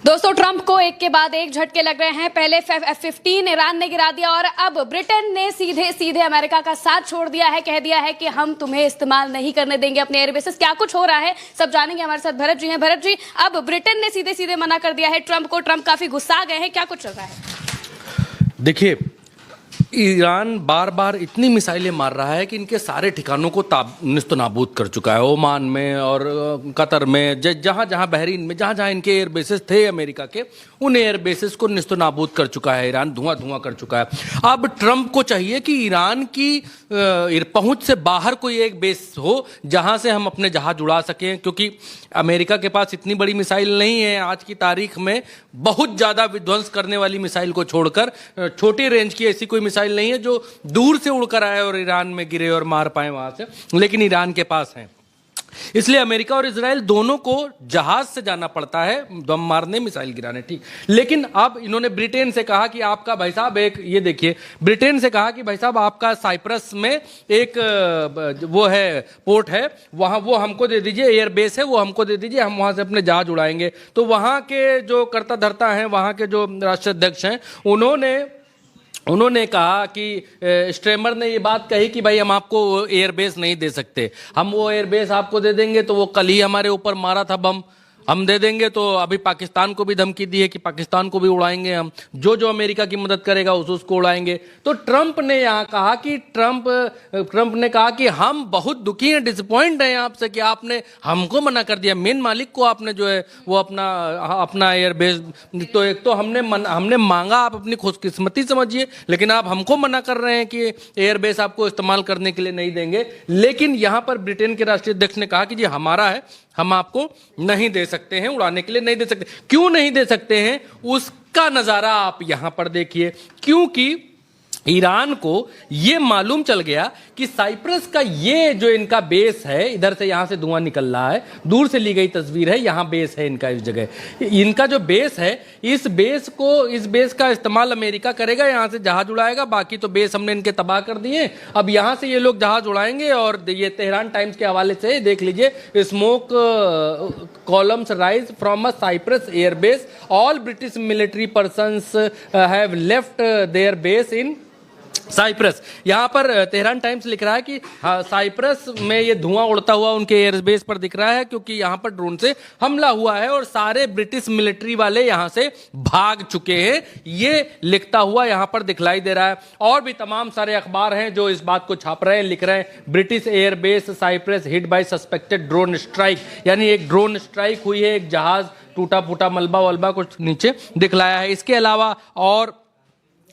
दोस्तों, ट्रंप को एक के बाद एक झटके लग रहे हैं। पहले F-15 ईरान ने गिरा दिया और अब ब्रिटेन ने सीधे सीधे अमेरिका का साथ छोड़ दिया है, कह दिया है कि हम तुम्हें इस्तेमाल नहीं करने देंगे अपने एयरबेसेस। क्या कुछ हो रहा है सब जानेंगे। हमारे साथ भरत जी हैं। भरत जी, अब ब्रिटेन ने सीधे सीधे मना कर दिया है ट्रंप को। ट्रंप काफी गुस्सा गए हैं, क्या कुछ चल रहा है? देखिए, ईरान बार बार इतनी मिसाइलें मार रहा है कि इनके सारे ठिकानों को निस्तनाबूद कर चुका है। ओमान में और कतर में, जहाँ जहाँ बहरीन में, जहाँ जहाँ इनके एयरबेसेस थे अमेरिका के, उन एयरबेसेस को निस्तनाबूद कर चुका है ईरान, धुआं धुआं कर चुका है। अब ट्रंप को चाहिए कि ईरान की पहुंच से बाहर कोई एक बेस हो जहां से हम अपने जहाज उड़ा सकें, क्योंकि अमेरिका के पास इतनी बड़ी मिसाइल नहीं है आज की तारीख में। बहुत ज़्यादा विध्वंस करने वाली मिसाइल को छोड़कर छोटी रेंज की ऐसी कोई मिसाइल नहीं है जो दूर से उड़कर आए और ईरान में गिरे और मार पाए वहां से, लेकिन ईरान के पास है। इसलिए अमेरिका और इजराइल दोनों को जहाज से जाना पड़ता है बम मारने, मिसाइल गिराने, ठीक। लेकिन अब इन्होंने ब्रिटेन से कहा कि आपका भाई साहब ये देखिए, ब्रिटेन से कहा कि भाई साहब आपका साइप्रस में एक वो है, पोर्ट है, वहां वो हमको दे दीजिए, एयरबेस है, वो हमको दे दीजिए, हम वहां से अपने जहाज उड़ाएंगे। तो वहां के जो कर्ता धर्ता हैं, वहां के जो राष्ट्राध्यक्ष हैं, उन्होंने कहा कि स्ट्रेमर ने ये बात कही कि भाई हम आपको एयरबेस नहीं दे सकते, हम वो एयरबेस आपको दे देंगे तो वो कल ही हमारे ऊपर मारा था बम, हम दे देंगे। तो अभी पाकिस्तान को भी धमकी दी है कि पाकिस्तान को भी उड़ाएंगे हम, जो जो अमेरिका की मदद करेगा उसको उड़ाएंगे। तो ट्रंप ने यहाँ कहा कि ट्रंप ने कहा कि हम बहुत दुखी हैं, डिसअपॉइंट हैं आपसे कि आपने हमको मना कर दिया। मेन मालिक को आपने जो है वो अपना एयरबेस, तो एक तो हमने मांगा, आप अपनी खुशकिस्मती समझिए, लेकिन आप हमको मना कर रहे हैं कि एयरबेस आपको इस्तेमाल करने के लिए नहीं देंगे। लेकिन यहाँ पर ब्रिटेन के राष्ट्रीय अध्यक्ष ने कहा कि जी हमारा है, हम आपको नहीं दे सकते हैं, उड़ाने के लिए नहीं दे सकते। क्यों नहीं दे सकते हैं उसका नजारा आप यहां पर देखिए। क्योंकि ईरान को यह मालूम चल गया कि साइप्रस का ये जो इनका बेस है, इधर से यहां से धुआं निकल रहा है, दूर से ली गई तस्वीर है, यहां बेस है इनका, इस जगह इनका जो बेस है, इस बेस का इस्तेमाल अमेरिका करेगा, यहां से जहाज उड़ाएगा। बाकी तो बेस हमने इनके तबाह कर दिए, अब यहां से ये लोग जहाज उड़ाएंगे। और ये तेहरान टाइम्स के हवाले से देख लीजिए, smoke columns rise from a Cyprus airbase, all British military persons have left their base in Cyprus. यहां पर तेहरान टाइम्स लिख रहा है कि साइप्रस में ये धुआं उड़ता हुआ उनके एयरबेस पर दिख रहा है, क्योंकि यहां पर ड्रोन से हमला हुआ है और सारे ब्रिटिश मिलिट्री वाले यहां से भाग चुके हैं, ये लिखता हुआ यहां पर दिखलाई दे रहा है। और भी तमाम सारे अखबार हैं जो इस बात को छाप रहे हैं, लिख रहे हैं British airbase Cyprus hit by suspected drone strike, यानी एक ड्रोन स्ट्राइक हुई है, एक जहाज टूटा फूटा मलबा वलबा कुछ नीचे दिखलाया है। इसके अलावा और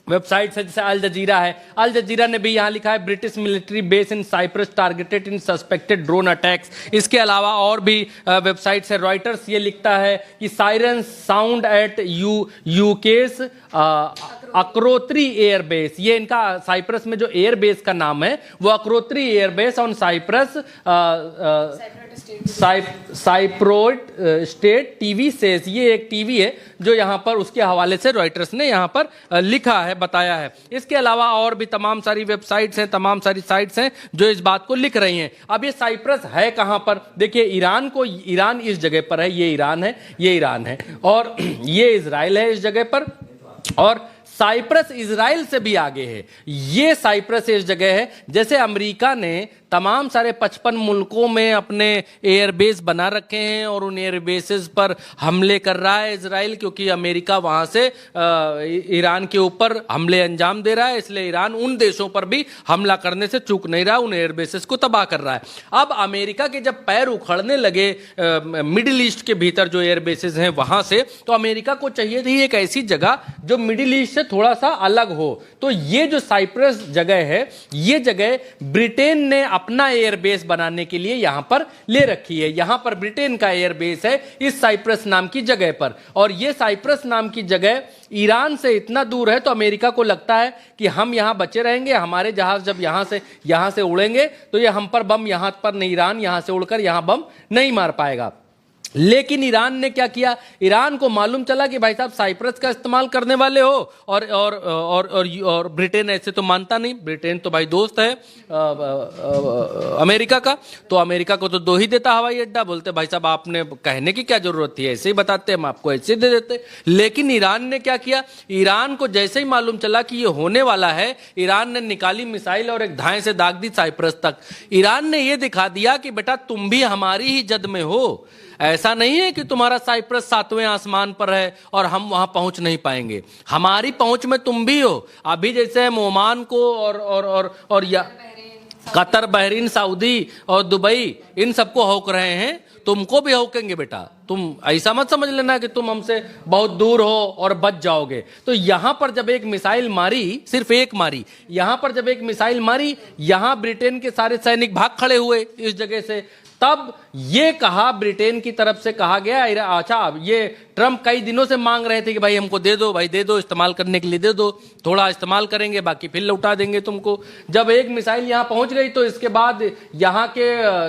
वेबसाइट है जैसे अल जजीरा है, अल जजीरा ने भी यहां लिखा है British military base in Cyprus targeted in suspected drone attacks. इसके अलावा और भी वेबसाइट्स है, रॉयटर्स ये लिखता है कि siren sound at UK's Akrotiri airbase, ये इनका साइप्रस में जो एयरबेस का नाम है वो Akrotiri airbase on Cyprus Cypriot state TV says, ये एक टीवी है जो यहां पर उसके हवाले से रॉयटर्स ने यहां पर लिखा है, बताया है। इसके अलावा और भी तमाम सारी वेबसाइट्स हैं, तमाम सारी साइट्स हैं जो इस बात को लिख रही हैं। अब ये साइप्रस है कहां पर? देखिए, ईरान इस जगह पर है, ये ईरान है, ये ईरान है, और ये इजराइल है इस जगह पर, और साइप्रस इजराइल से भी आगे है। ये साइप्रस इस जगह है। जैसे अमेरिका ने तमाम सारे 55 मुल्कों में अपने एयरबेस बना रखे हैं और उन एयरबेसेस पर हमले कर रहा है इजराइल, क्योंकि अमेरिका वहां से ईरान के ऊपर हमले अंजाम दे रहा है, इसलिए ईरान उन देशों पर भी हमला करने से चूक नहीं रहा, उन एयरबेसेस को तबाह कर रहा है। अब अमेरिका के जब पैर उखड़ने लगे मिडिल ईस्ट के भीतर जो एयरबेसेस हैं वहां से, तो अमेरिका को चाहिए थी एक ऐसी जगह जो मिडिल ईस्ट से थोड़ा सा अलग हो। तो ये जो साइप्रस जगह है, ये जगह ब्रिटेन ने अपना एयरबेस बनाने के लिए यहां पर ले रखी है। यहां पर ब्रिटेन का एयरबेस है इस साइप्रस नाम की जगह पर, और ये साइप्रस नाम की जगह ईरान से इतना दूर है, तो अमेरिका को लगता है कि हम यहां बचे रहेंगे, हमारे जहाज जब यहां से उड़ेंगे तो ये हम पर बम, यहां पर नहीं, ईरान यहां से उड़कर यहां बम नहीं मार पाएगा। लेकिन ईरान ने क्या किया, ईरान को मालूम चला कि भाई साहब साइप्रस का इस्तेमाल करने वाले हो और ब्रिटेन ऐसे तो मानता नहीं, ब्रिटेन तो भाई दोस्त है अमेरिका का, तो अमेरिका को तो दो ही देता हवाई अड्डा। बोलते भाई साहब आपने कहने की क्या जरूरत थी, ऐसे ही बताते हम आपको ऐसे दे देते। लेकिन ईरान ने क्या किया, ईरान को जैसे ही मालूम चला कि ये होने वाला है, ईरान ने निकाली मिसाइल और एक धाए से दाग दी साइप्रस तक। ईरान ने यह दिखा दिया कि बेटा तुम भी हमारी ही जद में हो, ऐसा नहीं है कि तुम्हारा साइप्रस 7वें आसमान पर है और हम वहां पहुंच नहीं पाएंगे, हमारी पहुंच में तुम भी हो। अभी जैसे हम ओमान को और या कतर, बहरीन, सऊदी और दुबई इन सबको होक रहे हैं, तुमको भी होकेंगे बेटा। तुम ऐसा मत समझ लेना कि तुम हमसे बहुत दूर हो और बच जाओगे। तो यहां पर जब एक मिसाइल मारी, सिर्फ एक मारी, यहां पर जब एक मिसाइल मारी, यहां ब्रिटेन के सारे सैनिक भाग खड़े हुए इस जगह से। तब ये कहा, ब्रिटेन की तरफ से कहा गया, अच्छा ये ट्रंप कई दिनों से मांग रहे थे कि भाई हमको दे दो, भाई दे दो, इस्तेमाल करने के लिए दे दो, थोड़ा इस्तेमाल करेंगे बाकी फिर लौटा देंगे तुमको। जब एक मिसाइल यहां पहुंच गई तो इसके बाद यहां के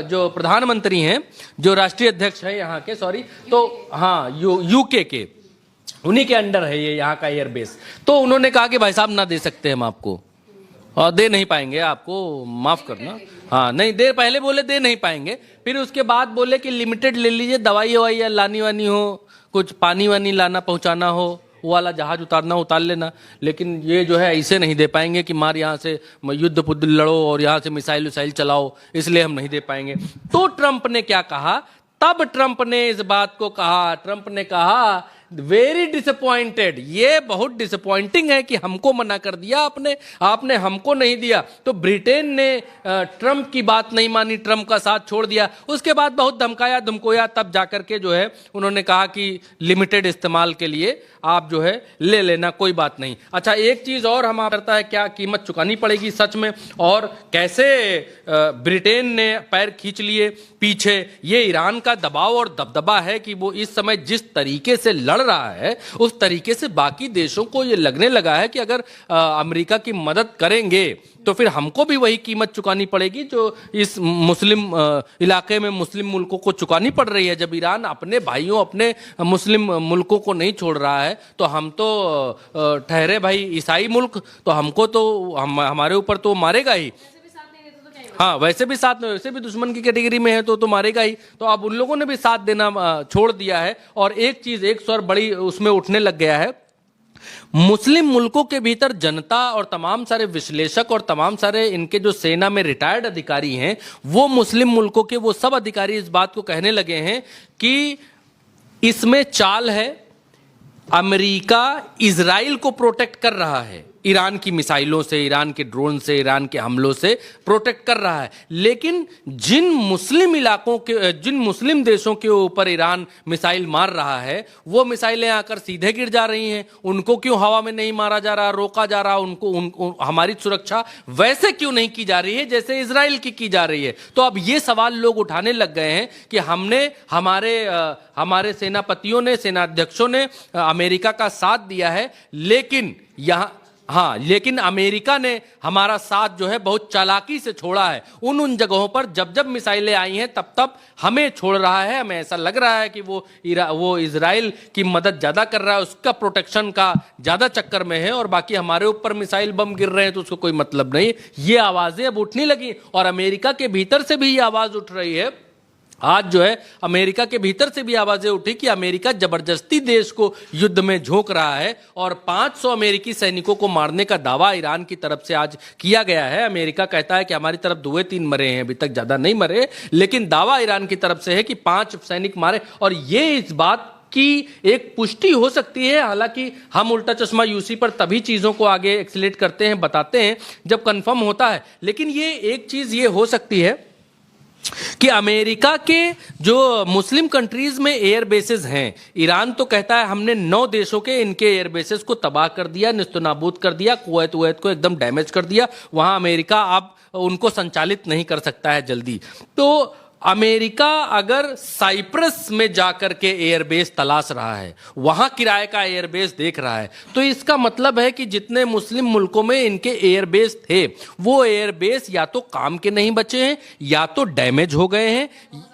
जो प्रधानमंत्री हैं, जो राष्ट्रीय अध्यक्ष हैं यहां के, सॉरी, तो हाँ यूके के, उन्हीं के अंडर है ये यहाँ का एयरबेस। तो उन्होंने कहा कि भाई साहब ना दे सकते हम आपको, और दे नहीं पाएंगे आपको, माफ करना, हाँ नहीं दे, पहले बोले दे नहीं पाएंगे, फिर उसके बाद बोले कि लिमिटेड ले लीजिए, दवाई ववाई या लानी वानी हो, कुछ पानी वानी लाना पहुंचाना हो, वो वाला जहाज उतारना उतार लेना, लेकिन ये जो है ऐसे नहीं दे पाएंगे कि मार यहाँ से युद्ध पुद्ध लड़ो और यहाँ से मिसाइल विसाइल चलाओ, इसलिए हम नहीं दे पाएंगे। तो ट्रंप ने क्या कहा, तब ट्रंप ने इस बात को कहा, ट्रंप ने कहा वेरी डिसअपॉइंटेड, ये बहुत डिसअपॉइंटिंग है कि हमको मना कर दिया आपने हमको नहीं दिया। तो ब्रिटेन ने ट्रंप की बात नहीं मानी, ट्रंप का साथ छोड़ दिया। उसके बाद बहुत धमकाया धमकोया, तब जाकर के जो है उन्होंने कहा कि लिमिटेड इस्तेमाल के लिए आप जो है ले लेना, कोई बात नहीं। अच्छा एक चीज और हम करता है, क्या कीमत चुकानी पड़ेगी सच में, और कैसे ब्रिटेन ने पैर खींच लिए पीछे। ये ईरान का दबाव और दबदबा है कि वो इस समय जिस तरीके से लड़ रहा है, उस तरीके से बाकी देशों को ये लगने लगा है कि अगर अमेरिका की मदद करेंगे तो फिर हमको भी वही कीमत चुकानी पड़ेगी जो इस मुस्लिम इलाके में मुस्लिम मुल्कों को चुकानी पड़ रही है। जब ईरान अपने भाइयों, अपने मुस्लिम मुल्कों को नहीं छोड़ रहा है, तो हम तो ठहरे भाई ईसाई मुल्क, तो हमको तो हमारे ऊपर तो मारेगा ही। हाँ वैसे भी साथ में, वैसे भी दुश्मन की कैटेगरी में है तो मारेगा ही। तो अब उन लोगों ने भी साथ देना छोड़ दिया है। और एक चीज, एक स्वर बड़ी उसमें उठने लग गया है, मुस्लिम मुल्कों के भीतर जनता और तमाम सारे विश्लेषक और तमाम सारे इनके जो सेना में रिटायर्ड अधिकारी हैं, वो मुस्लिम मुल्कों के वो सब अधिकारी इस बात को कहने लगे हैं कि इसमें चाल है, अमेरिका इजराइल को प्रोटेक्ट कर रहा है, ईरान की मिसाइलों से, ईरान के ड्रोन से, ईरान के हमलों से प्रोटेक्ट कर रहा है। लेकिन जिन मुस्लिम इलाकों के, जिन मुस्लिम देशों के ऊपर ईरान मिसाइल मार रहा है, वो मिसाइलें आकर सीधे गिर जा रही हैं, उनको क्यों हवा में नहीं मारा जा रहा, रोका जा रहा, उनको हमारी सुरक्षा वैसे क्यों नहीं की जा रही है जैसे इजराइल की जा रही है। तो अब ये सवाल लोग उठाने लग गए हैं कि हमने, हमारे सेनापतियों ने, सेनाध्यक्षों ने अमेरिका का साथ दिया है, लेकिन लेकिन अमेरिका ने हमारा साथ जो है बहुत चालाकी से छोड़ा है। उन जगहों पर जब मिसाइलें आई हैं तब हमें छोड़ रहा है। हमें ऐसा लग रहा है कि वो इजराइल की मदद ज्यादा कर रहा है, उसका प्रोटेक्शन का ज्यादा चक्कर में है, और बाकी हमारे ऊपर मिसाइल बम गिर रहे हैं तो उसको कोई मतलब नहीं। ये आवाजें अब उठने लगी और अमेरिका के भीतर से भी ये आवाज उठ रही है। आज जो है अमेरिका के भीतर से भी आवाजें उठी कि अमेरिका जबरदस्ती देश को युद्ध में झोंक रहा है, और 500 अमेरिकी सैनिकों को मारने का दावा ईरान की तरफ से आज किया गया है। अमेरिका कहता है कि हमारी तरफ 2-3 मरे हैं, अभी तक ज्यादा नहीं मरे, लेकिन दावा ईरान की तरफ से है कि 5 सैनिक मारे। और ये इस बात की एक पुष्टि हो सकती है, हालांकि हम उल्टा चश्मा यूसी पर तभी चीजों को आगे एक्सीलेट करते हैं, बताते हैं जब कंफर्म होता है। लेकिन ये एक चीज ये हो सकती है कि अमेरिका के जो मुस्लिम कंट्रीज में एयर बेसेस हैं, ईरान तो कहता है हमने 9 देशों के इनके एयर बेसेस को तबाह कर दिया, निस्तनाबूद कर दिया, कुवैत को एकदम डैमेज कर दिया, वहां अमेरिका अब उनको संचालित नहीं कर सकता है जल्दी। तो अमेरिका अगर साइप्रस में जाकर के एयरबेस तलाश रहा है, वहां किराए का एयरबेस देख रहा है, तो इसका मतलब है कि जितने मुस्लिम मुल्कों में इनके एयरबेस थे वो एयरबेस या तो काम के नहीं बचे हैं, या तो डैमेज हो गए हैं,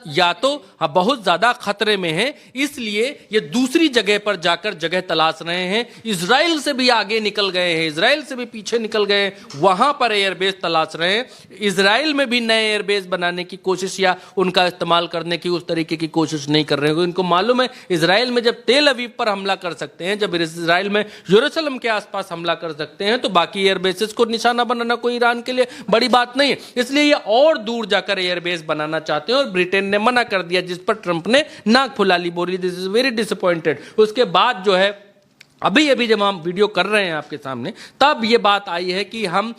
या तो बहुत ज्यादा खतरे में हैं। इसलिए ये दूसरी जगह पर जाकर जगह तलाश रहे हैं। इजराइल से भी आगे निकल गए हैं, इजराइल से भी पीछे निकल गए हैं, वहां पर एयरबेस तलाश रहे हैं। इजराइल में भी नए एयरबेस बनाने की कोशिश या उनका इस्तेमाल करने की उस तरीके की कोशिश नहीं कर रहे हैं। इनको मालूम है इजराइल में जब तेल अवीव पर हमला कर सकते हैं, जब इजराइल में यरूशलेम के आसपास हमला कर सकते हैं, तो बाकी एयरबेसेस को निशाना बनाना कोई ईरान के लिए बड़ी बात नहीं है। इसलिए ये और दूर जाकर एयरबेस बनाना चाहते हैं और ब्रिटेन ने मना कर दिया, जिस पर ट्रंप ने नाक फुला ली, बोली दिस इज वेरी डिसअपॉइंटेड। उसके बाद जो है अभी जब हम वीडियो कर रहे हैं आपके सामने, तब ये बात आई है कि हम